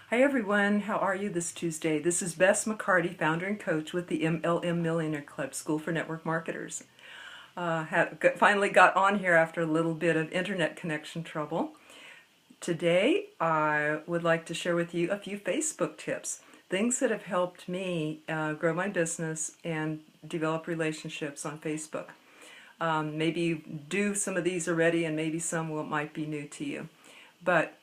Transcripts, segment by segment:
Hi everyone, how are you this Tuesday? This is Bess McCarty, founder and coach with the MLM Millionaire Club, School for Network Marketers. Finally got on here after a little bit of internet connection trouble. Today I would like to share with you a few Facebook tips, things that have helped me grow my business and develop relationships on Facebook. Maybe you do some of these already and maybe some might be new to you. But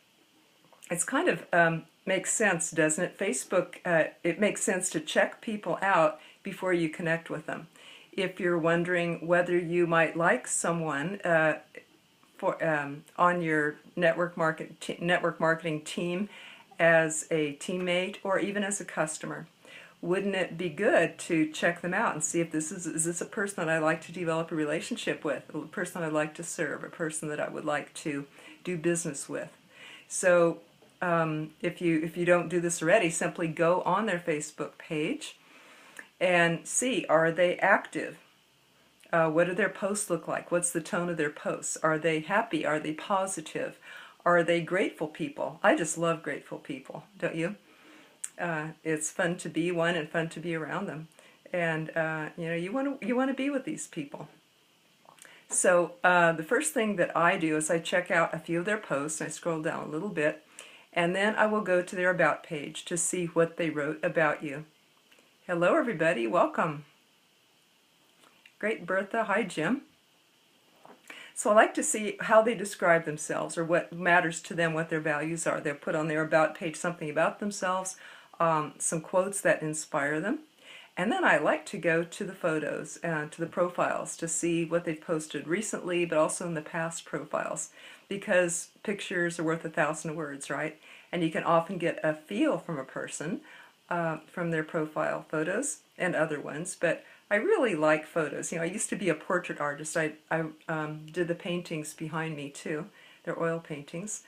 it's kind of makes sense, doesn't it? Facebook, it makes sense to check people out before you connect with them. If you're wondering whether you might like someone on your network marketing team as a teammate or even as a customer, wouldn't it be good to check them out and see if is this a person that I'd like to develop a relationship with, a person I'd like to serve, a person that I would like to do business with? So if you don't do this already, simply go on their Facebook page and see, are they active? What do their posts look like? What's the tone of their posts? Are they happy? Are they positive? Are they grateful people? I just love grateful people, don't you? It's fun to be one and fun to be around them, and you want to be with these people. So the first thing that I do is I check out a few of their posts. I scroll down a little bit, and then I will go to their About page to see what they wrote about you. Hello everybody, welcome. Great, Bertha. Hi, Jim. So I like to see how they describe themselves or what matters to them, what their values are. They'll put on their About page something about themselves, some quotes that inspire them. And then I like to go to the photos and to the profiles to see what they've posted recently, but also in the past profiles, because pictures are worth 1,000 words, right? And you can often get a feel from a person from their profile photos and other ones. But I really like photos. I used to be a portrait artist. I did the paintings behind me too. They're oil paintings.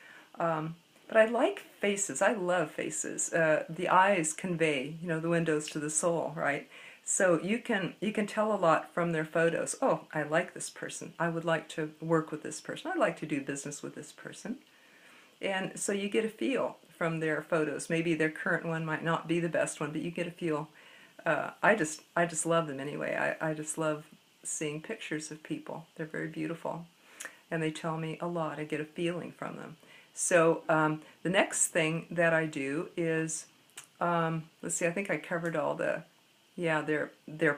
But I like faces. I love faces. The eyes convey, the windows to the soul, right? So you can tell a lot from their photos. Oh, I like this person. I would like to work with this person. I'd like to do business with this person. And so you get a feel from their photos. Maybe their current one might not be the best one, but you get a feel. I just love them anyway. I just love seeing pictures of people. They're very beautiful, and they tell me a lot. I get a feeling from them. So the next thing that I do is, let's see, I think I covered all their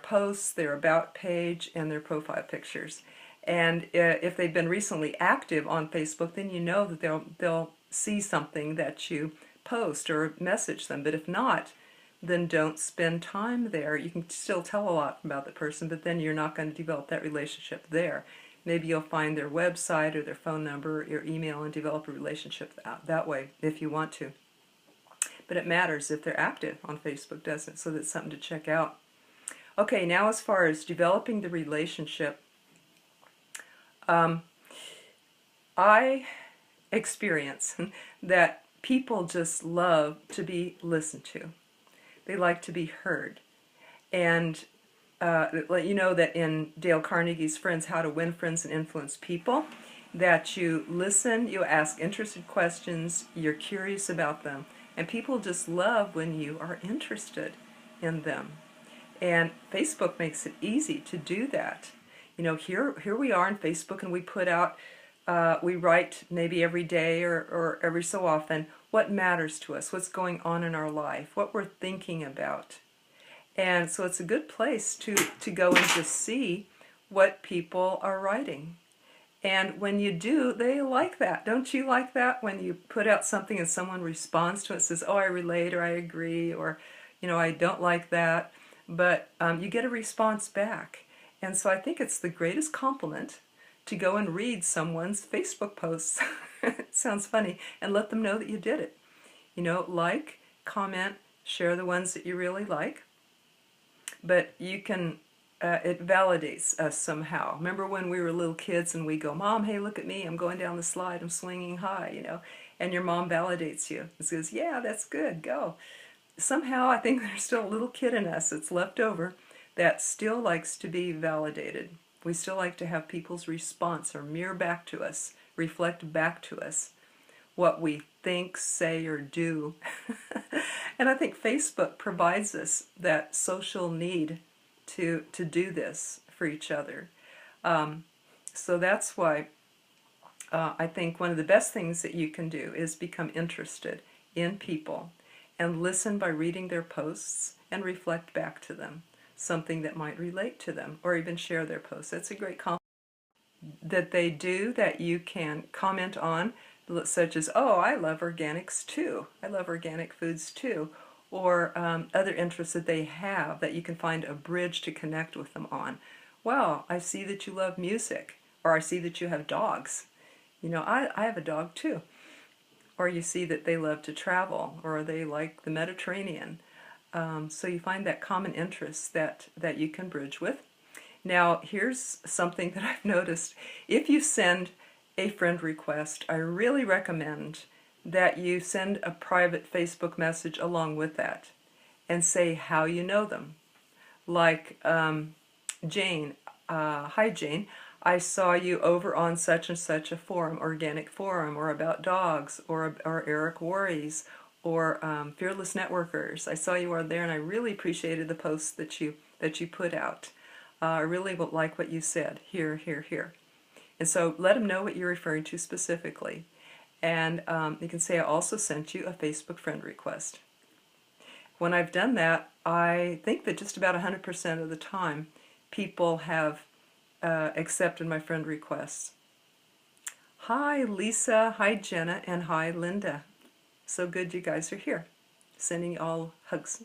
posts, their About page, and their profile pictures. And if they've been recently active on Facebook, then you know that they'll see something that you post or message them. But if not, then don't spend time there. You can still tell a lot about the person, but then you're not going to develop that relationship there. Maybe you'll find their website or their phone number or your email and develop a relationship that way if you want to. But it matters if they're active on Facebook, doesn't it? So that's something to check out. Okay, now as far as developing the relationship, I experience that people just love to be listened to. They like to be heard. And you know that in Dale Carnegie's Friends, How to Win Friends and Influence People, that you listen, you ask interested questions, you're curious about them. And people just love when you are interested in them. And Facebook makes it easy to do that. Here we are on Facebook, and we put out, we write maybe every day or every so often what matters to us, what's going on in our life, what we're thinking about. And so it's a good place to go and just see what people are writing. And when you do, they like that. Don't you like that when you put out something and someone responds to it, says, oh, I relate, or I agree, or, I don't like that. But you get a response back. And so I think it's the greatest compliment to go and read someone's Facebook posts. It sounds funny. And let them know that you did it. Like, comment, share the ones that you really like. But you can, it validates us somehow. Remember when we were little kids and we go, Mom, hey, look at me. I'm going down the slide. I'm swinging high, And your mom validates you and says, yeah, that's good. Go. Somehow I think there's still a little kid in us that's left over that still likes to be validated. We still like to have people's response or mirror back to us, reflect back to us what we think, say, or do. And I think Facebook provides us that social need to do this for each other. So that's why I think one of the best things that you can do is become interested in people and listen by reading their posts and reflect back to them something that might relate to them, or even share their posts. That's a great compliment that they do that you can comment on, such as, oh, I love organics too. I love organic foods too. Or other interests that they have that you can find a bridge to connect with them on. Well, I see that you love music, or I see that you have dogs. You know, I have a dog too. Or you see that they love to travel, or they like the Mediterranean. So you find that common interest that you can bridge with. Now, here's something that I've noticed. If you send a friend request, I really recommend that you send a private Facebook message along with that and say how you know them. Like, Jane, hi Jane, I saw you over on such and such a forum, organic forum, or about dogs, or Eric Worries, or Fearless Networkers. I saw you are there, and I really appreciated the posts that you put out. I really like what you said. Here, here, here. And so let them know what you're referring to specifically. And you can say, I also sent you a Facebook friend request. When I've done that, I think that just about 100% of the time, people have accepted my friend requests. Hi Lisa, hi Jenna, and hi Linda. So good you guys are here. Sending you all hugs.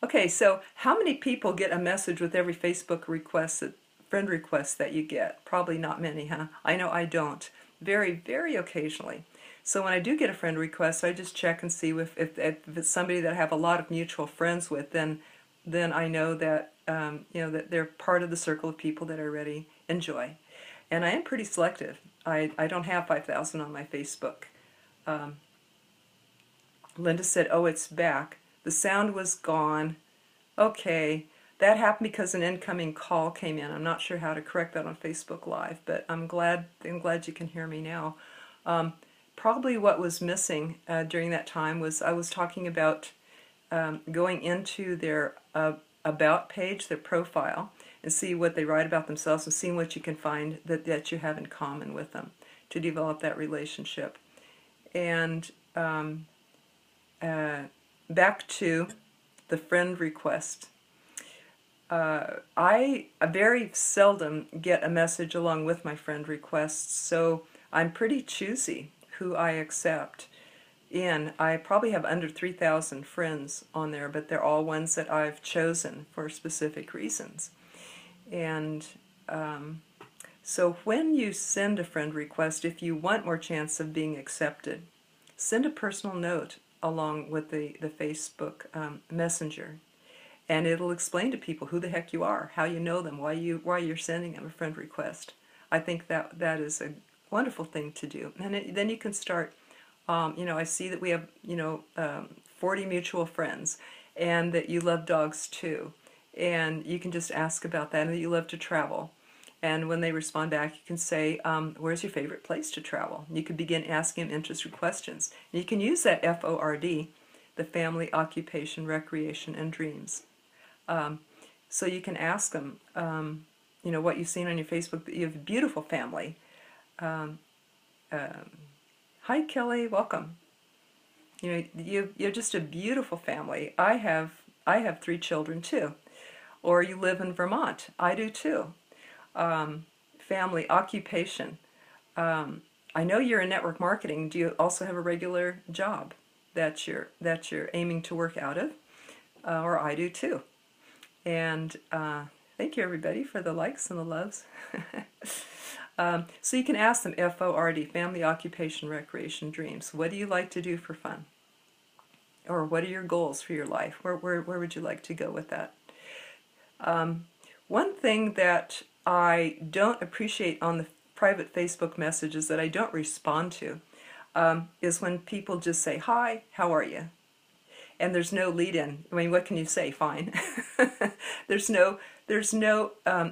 Okay, so how many people get a message with every Facebook request, friend request that you get? Probably not many, huh? I know I don't. Very, very occasionally. So when I do get a friend request, I just check and see if it's somebody that I have a lot of mutual friends with, then I know that that they're part of the circle of people that I already enjoy. And I am pretty selective. I don't have 5,000 on my Facebook. Linda said, oh, it's back. The sound was gone. Okay, that happened because an incoming call came in. I'm not sure how to correct that on Facebook Live, but I'm glad you can hear me now. Probably what was missing during that time was I was talking about going into their about page, their profile, and see what they write about themselves and seeing what you can find that you have in common with them to develop that relationship. And back to the friend request. I very seldom get a message along with my friend requests, so I'm pretty choosy who I accept in. I probably have under 3,000 friends on there, but they're all ones that I've chosen for specific reasons. And so when you send a friend request, if you want more chance of being accepted, send a personal note along with the Facebook Messenger, and it'll explain to people who the heck you are, how you know them, why you're sending them a friend request. I think that is a wonderful thing to do, and then you can start. I see that we have 40 mutual friends, and that you love dogs too, and you can just ask about that, and that you love to travel. And when they respond back, you can say, where's your favorite place to travel? You can begin asking them interesting questions. And you can use that FORD, the family, occupation, recreation, and dreams. So you can ask them, what you've seen on your Facebook, that you have a beautiful family. Hi Kelly, welcome. You're just a beautiful family. I have 3 children too. Or you live in Vermont. I do too. Family, occupation. I know you're in network marketing. Do you also have a regular job that you're aiming to work out of? Or I do too. And thank you everybody for the likes and the loves. So you can ask them FORD, family, occupation, recreation, dreams. What do you like to do for fun? Or what are your goals for your life? Where would you like to go with that? One thing that I don't appreciate on the private Facebook messages that I don't respond to is when people just say, hi, how are you? And there's no lead-in. I mean, what can you say? Fine. There's no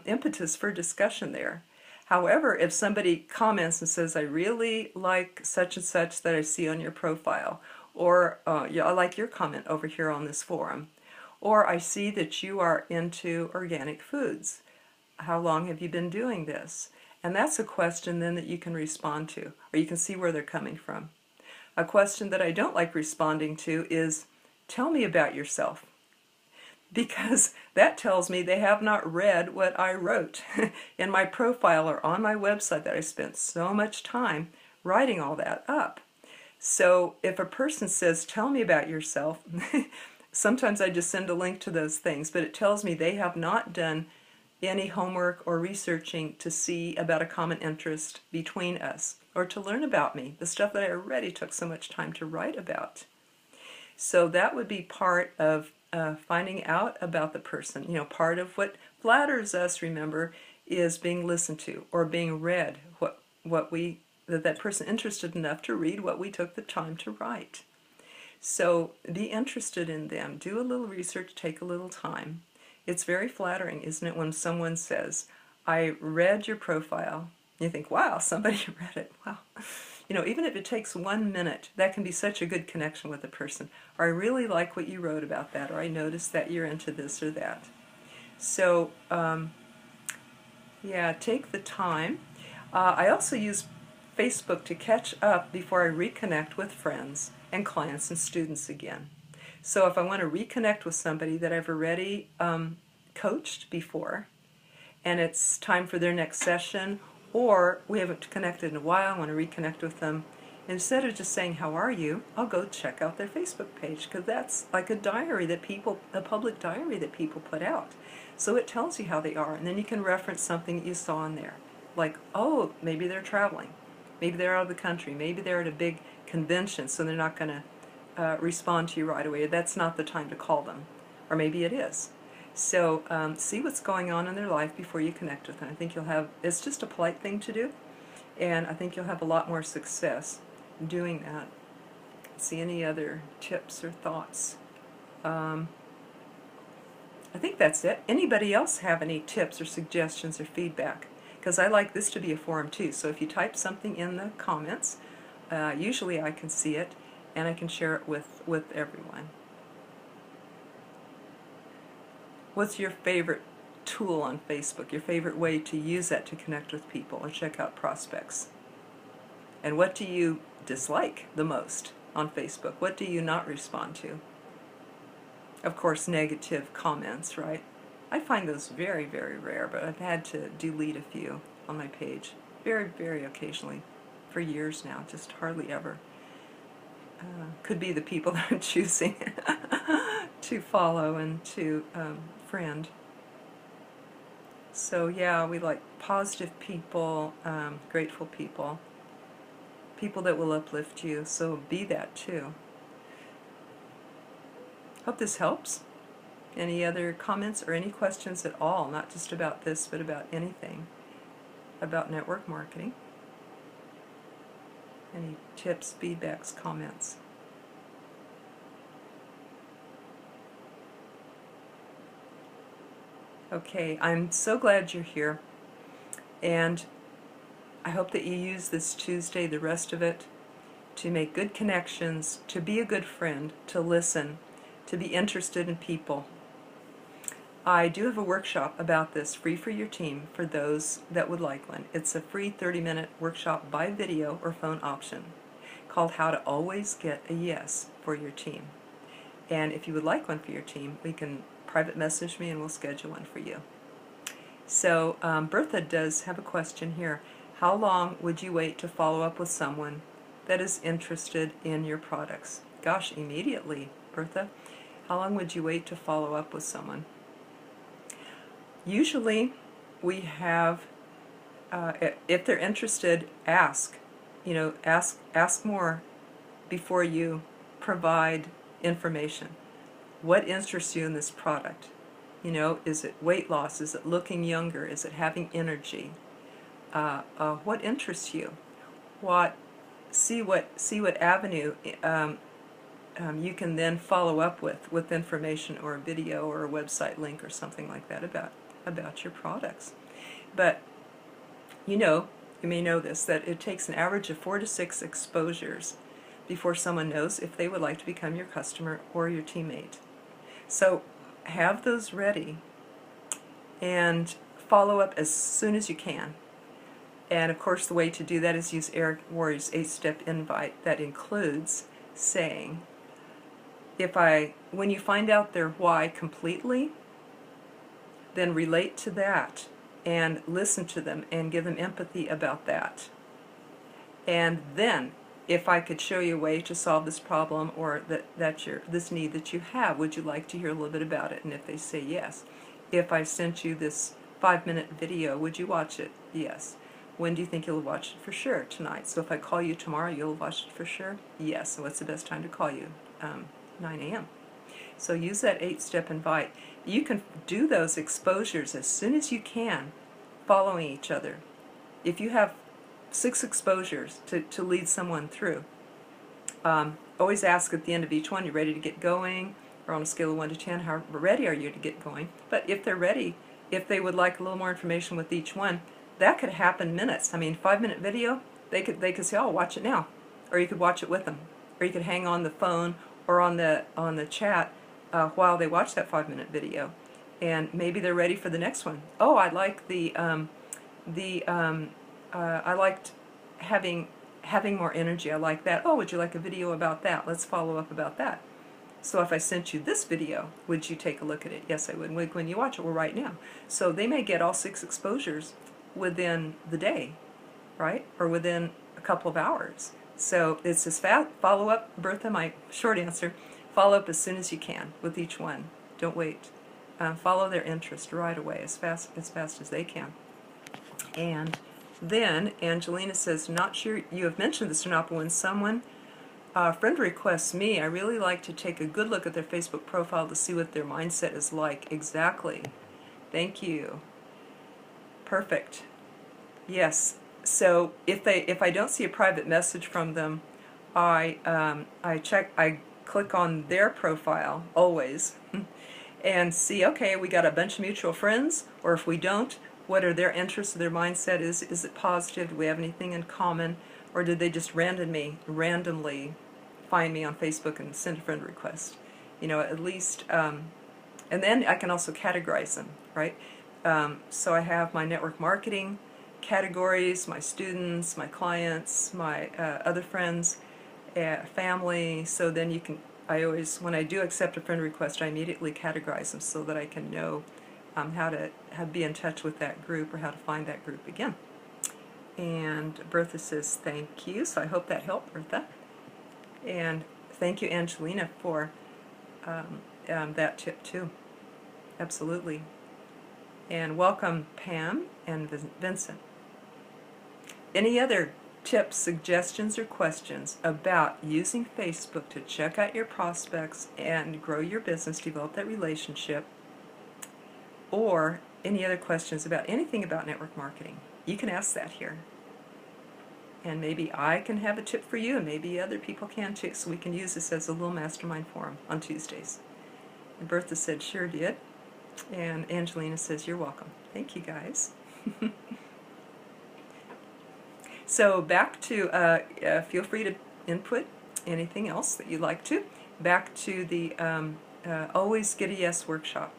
impetus for discussion there. However, if somebody comments and says, I really like such and such that I see on your profile, or yeah, I like your comment over here on this forum, or I see that you are into organic foods. How long have you been doing this? And that's a question then that you can respond to, or you can see where they're coming from. A question that I don't like responding to is, tell me about yourself. Because that tells me they have not read what I wrote in my profile or on my website that I spent so much time writing all that up. So if a person says, tell me about yourself, sometimes I just send a link to those things, but it tells me they have not done any homework or researching to see about a common interest between us, or to learn about me, the stuff that I already took so much time to write about. So that would be part of finding out about the person. You know, part of what flatters us, remember, is being listened to or being read. That person interested enough to read what we took the time to write. So be interested in them. Do a little research. Take a little time. It's very flattering, isn't it, when someone says, "I read your profile." You think, "Wow, somebody read it. Wow." You know, even if it takes 1 minute, that can be such a good connection with a person. Or I really like what you wrote about that, or I noticed that you're into this or that. So, yeah, take the time. I also use Facebook to catch up before I reconnect with friends and clients and students again. So if I want to reconnect with somebody that I've already coached before, and it's time for their next session, or we haven't connected in a while, I want to reconnect with them, instead of just saying, how are you, I'll go check out their Facebook page, because that's like a diary that people, a public diary that people put out. So it tells you how they are, and then you can reference something that you saw in there. Like, oh, maybe they're traveling. Maybe they're out of the country. Maybe they're at a big convention, so they're not going to respond to you right away. That's not the time to call them. Or maybe it is. So see what's going on in their life before you connect with them. I think you'll have, it's just a polite thing to do, and I think you'll have a lot more success doing that. See any other tips or thoughts? I think that's it. Anybody else have any tips or suggestions or feedback? Because I like this to be a forum too. So if you type something in the comments, usually I can see it and I can share it with everyone. What's your favorite tool on Facebook, your favorite way to use that to connect with people or check out prospects? And what do you dislike the most on Facebook? What do you not respond to? Of course, negative comments, right? I find those very, very rare, but I've had to delete a few on my page. Very, very occasionally. For years now, just hardly ever. Could be the people that I'm choosing to follow and to friend. So yeah, we like positive people, grateful people, people that will uplift you, so be that too. Hope this helps. Any other comments or any questions at all, not just about this, but about anything about network marketing? Any tips, feedbacks, comments? Okay, I'm so glad you're here, and I hope that you use this Tuesday, the rest of it, to make good connections, to be a good friend, to listen, to be interested in people. I do have a workshop about this, free for your team, for those that would like one. It's a free 30-minute workshop by video or phone option called How to Always Get a Yes for Your Team. And if you would like one for your team, we can private message me and we'll schedule one for you. So Bertha does have a question here. How long would you wait to follow up with someone that is interested in your products? Gosh, immediately, Bertha. How long would you wait to follow up with someone? Usually we have, if they're interested, ask. You know, ask more before you provide information. What interests you in this product? You know, is it weight loss? Is it looking younger? Is it having energy? What interests you? See what avenue you can then follow up with information or a video or a website link or something like that about your products. But You may know this, that it takes an average of 4 to 6 exposures before someone knows if they would like to become your customer or your teammate. So have those ready and follow up as soon as you can. And of course the way to do that is use Eric Worre's 8-step invite that includes saying, when you find out their why completely, then relate to that and listen to them and give them empathy about that. And then, if I could show you a way to solve this problem or this need that you have, would you like to hear a little bit about it? And if they say yes. If I sent you this 5-minute video, would you watch it? Yes. When do you think you'll watch it? For sure, tonight. So if I call you tomorrow, you'll watch it for sure? Yes. So what's the best time to call you? 9 a.m. So use that 8-step invite. You can do those exposures as soon as you can, following each other. If you have 6 exposures to lead someone through, always ask at the end of each one, you ready to get going? Or on a scale of 1 to 10, how ready are you to get going? But if they're ready, if they would like a little more information with each one, that could happen minutes. I mean, 5-minute video, they could say, oh, watch it now. Or you could watch it with them. Or you could hang on the phone or on the chat while they watch that 5-minute video, and maybe they're ready for the next one. Oh, I like I liked having more energy. I like that. Oh, would you like a video about that? Let's follow up about that. So if I sent you this video, would you take a look at it? Yes, I would. When you watch it, well, right now. So they may get all 6 exposures within the day, right? Or within a couple of hours. So it's as fast. Follow up, Bertha. My short answer. Follow up as soon as you can with each one. Don't wait. Follow their interest right away, as fast as they can. And then Angelina says, not sure you have mentioned this or not, but when someone friend requests me, I really like to take a good look at their Facebook profile to see what their mindset is like. Exactly. Thank you. Perfect. Yes. So if I don't see a private message from them, I click on their profile always and see, okay, we got a bunch of mutual friends, or if we don't, what are their interests, their mindset? Is it positive? Do we have anything in common? Or did they just randomly find me on Facebook and send a friend request? At least, and then I can also categorize them, right? So I have my network marketing categories, my students, my clients, my other friends, family. So then when I do accept a friend request, I immediately categorize them so that I can know how to be in touch with that group or how to find that group again. And Bertha says thank you, so I hope that helped, Bertha. And thank you, Angelina, for that tip too. Absolutely. And welcome, Pam and Vincent. Any other tips, suggestions, or questions about using Facebook to check out your prospects and grow your business, develop that relationship, or any other questions about anything about network marketing, you can ask that here. And maybe I can have a tip for you, and maybe other people can too, so we can use this as a little mastermind forum on Tuesdays. And Bertha said, sure did. And Angelina says, you're welcome. Thank you, guys. So back to, feel free to input anything else that you'd like to. Back to the Always Get a Yes workshop.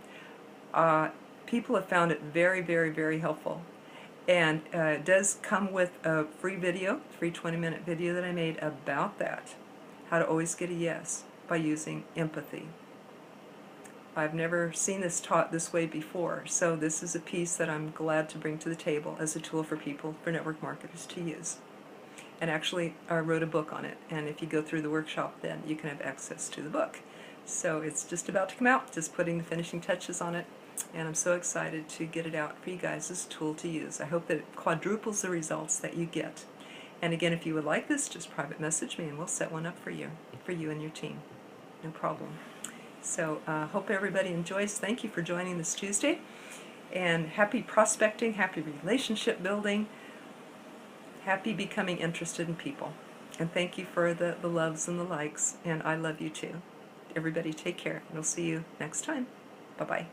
People have found it very, very, very helpful. And it does come with a free 20-minute video that I made about that. How to always get a yes by using empathy. I've never seen this taught this way before, so this is a piece that I'm glad to bring to the table as a tool for people, for network marketers to use. And actually, I wrote a book on it, and if you go through the workshop, then you can have access to the book. So it's just about to come out, just putting the finishing touches on it, and I'm so excited to get it out for you guys as a tool to use. I hope that it quadruples the results that you get. And again, if you would like this, just private message me, and we'll set one up for you and your team. No problem. So hope everybody enjoys. Thank you for joining this Tuesday. And happy prospecting, happy relationship building, happy becoming interested in people. And thank you for the loves and the likes. And I love you too. Everybody take care. And we'll see you next time. Bye-bye.